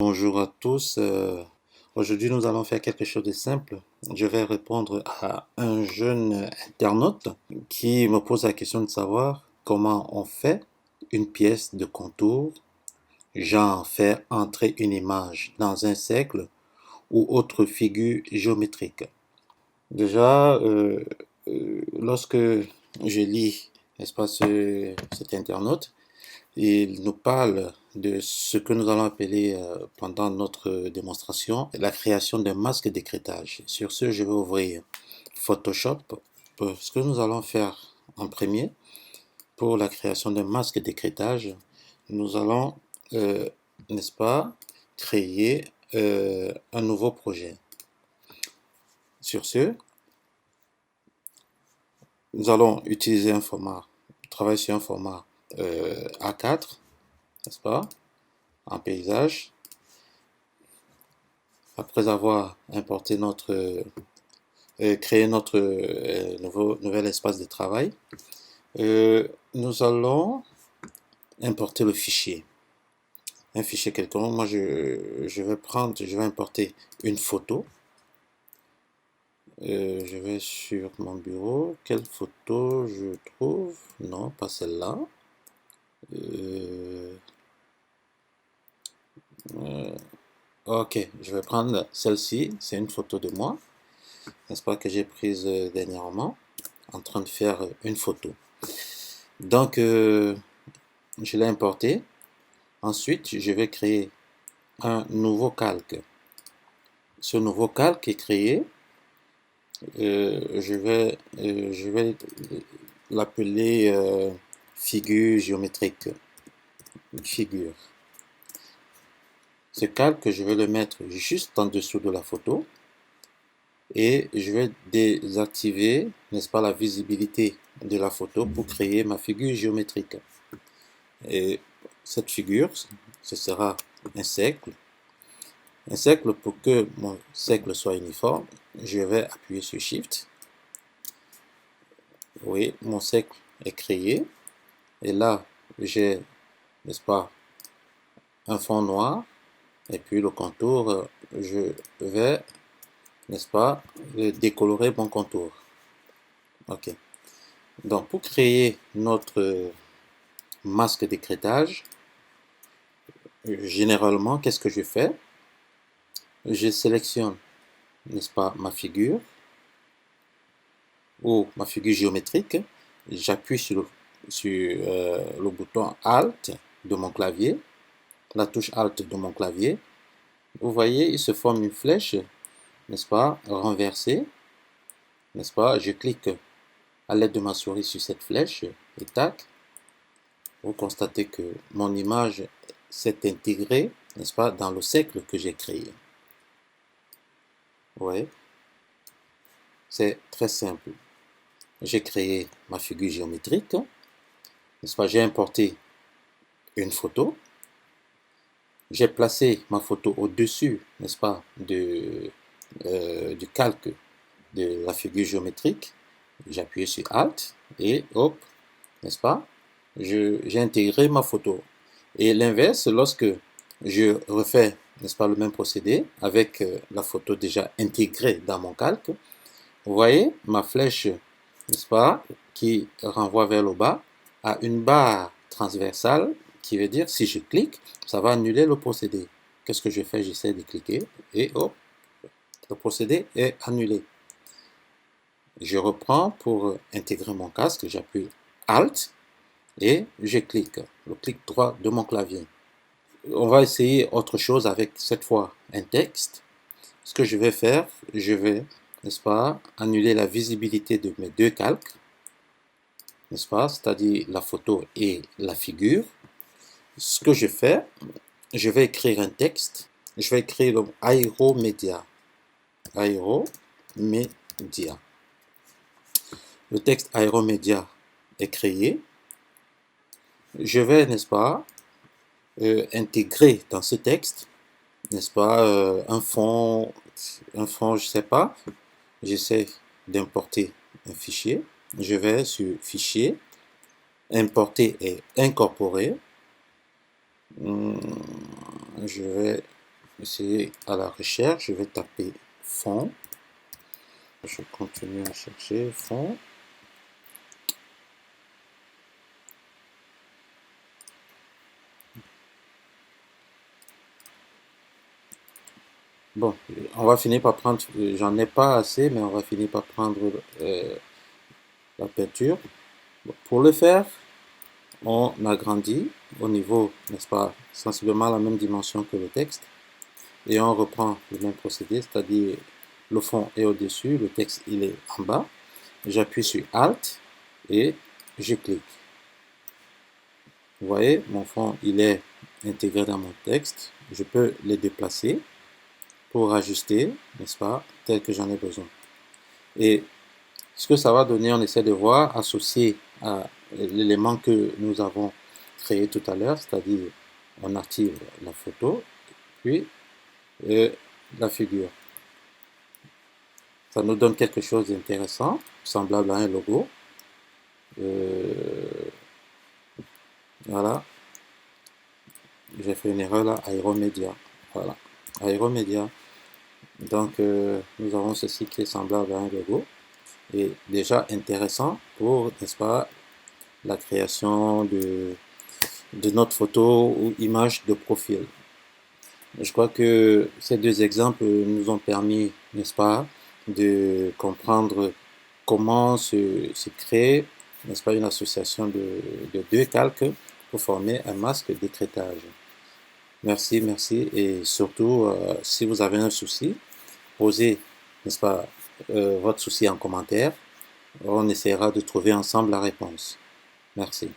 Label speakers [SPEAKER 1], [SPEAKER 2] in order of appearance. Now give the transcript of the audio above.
[SPEAKER 1] Bonjour à tous. Aujourd'hui, nous allons faire quelque chose de simple. Je vais répondre à un jeune internaute qui me pose la question de savoir comment on fait une pièce de contour, genre faire entrer une image dans un cercle ou autre figure géométrique. Déjà, lorsque je lis, n'est-ce pas, cet internaute, il nous parle de ce que nous allons appeler pendant notre démonstration la création d'un masque d'écrêtage. Sur ce, je vais ouvrir Photoshop. Ce que nous allons faire en premier pour la création d'un masque d'écrêtage, nous allons, n'est-ce pas, créer un nouveau projet. Sur ce, nous allons utiliser un format, travailler sur un format A4, n'est-ce pas, en paysage. Après avoir importé créé notre nouvel espace de travail, nous allons importer le fichier. Un fichier quelconque. Moi, je vais importer une photo. Je vais sur mon bureau. Quelle photo je trouve? Non, pas celle-là. Ok, je vais prendre celle-ci. C'est une photo de moi, n'est-ce pas, que j'ai prise dernièrement, en train de faire une photo. Donc, je l'ai importé. Ensuite, je vais créer un nouveau calque. Ce nouveau calque est créé. Je vais l'appeler figure géométrique. Figure. Ce calque, je vais le mettre juste en dessous de la photo. Et je vais désactiver, n'est-ce pas, la visibilité de la photo pour créer ma figure géométrique. Et cette figure, ce sera un cercle. Un cercle, pour que mon cercle soit uniforme, je vais appuyer sur Shift. Oui, mon cercle est créé. Et là, j'ai, n'est-ce pas, un fond noir. Et puis le contour, je vais, n'est-ce pas, décolorer mon contour. Ok. Donc, pour créer notre masque d'écrêtage, généralement, qu'est-ce que je fais? Je sélectionne, n'est-ce pas, ma figure ou ma figure géométrique. J'appuie sur le bouton Alt de mon clavier, la touche Alt de mon clavier. Vous voyez, il se forme une flèche, n'est-ce pas, renversée, n'est-ce pas? Je clique à l'aide de ma souris sur cette flèche et tac, vous constatez que mon image s'est intégrée, n'est-ce pas, dans le cercle que j'ai créé. Ouais, c'est très simple. J'ai créé ma figure géométrique, n'est-ce pas? J'ai importé une photo. J'ai placé ma photo au-dessus, n'est-ce pas, du calque de la figure géométrique. J'ai appuyé sur Alt et hop, n'est-ce pas? J'ai intégré ma photo. Et l'inverse, lorsque je refais, n'est-ce pas, le même procédé avec la photo déjà intégrée dans mon calque, vous voyez ma flèche, n'est-ce pas, qui renvoie vers le bas, a une barre transversale qui veut dire si je clique, ça va annuler le procédé. Qu'est-ce que je fais? J'essaie de cliquer et hop, le procédé est annulé. Je reprends pour intégrer mon casque, j'appuie Alt et je clique, le clic droit de mon clavier. On va essayer autre chose avec cette fois un texte. Ce que je vais faire, je vais, n'est-ce pas, annuler la visibilité de mes deux calques, n'est-ce pas, c'est-à-dire la photo et la figure. Ce que je fais, je vais écrire un texte. Je vais écrire le aéromédia. Aéromédia. Le texte aéromédia est créé. Je vais, n'est-ce pas, intégrer dans ce texte, n'est-ce pas, un fond, je sais pas. J'essaie d'importer un fichier. Je vais sur Fichier, Importer et incorporer. Je vais c'est à la recherche, je vais taper fond. Je continue à chercher fond. Bon, on va finir par prendre, j'en ai pas assez, mais on va finir par prendre la peinture. Bon, pour le faire, on agrandit au niveau, n'est-ce pas, sensiblement la même dimension que le texte. Et on reprend le même procédé, c'est-à-dire le fond est au-dessus, le texte il est en bas. J'appuie sur Alt et je clique. Vous voyez, mon fond il est intégré dans mon texte. Je peux les déplacer pour ajuster, n'est-ce pas, tel que j'en ai besoin. Et ce que ça va donner, on essaie de voir, associé à l'élément que nous avons créé tout à l'heure, c'est-à-dire on active la photo, puis la figure. Ça nous donne quelque chose d'intéressant, semblable à un logo. Voilà, j'ai fait une erreur là, Aeromedia. Voilà, Aeromedia. Donc, nous avons ceci qui est semblable à un logo et déjà intéressant pour, n'est-ce pas, la création de notre photo ou image de profil. Je crois que ces deux exemples nous ont permis, n'est-ce pas, de comprendre comment se crée, n'est-ce pas, une association de deux calques pour former un masque d'écrêtage. Merci, merci. Et surtout, si vous avez un souci, posez, n'est-ce pas, votre souci en commentaire. On essaiera de trouver ensemble la réponse. Merci.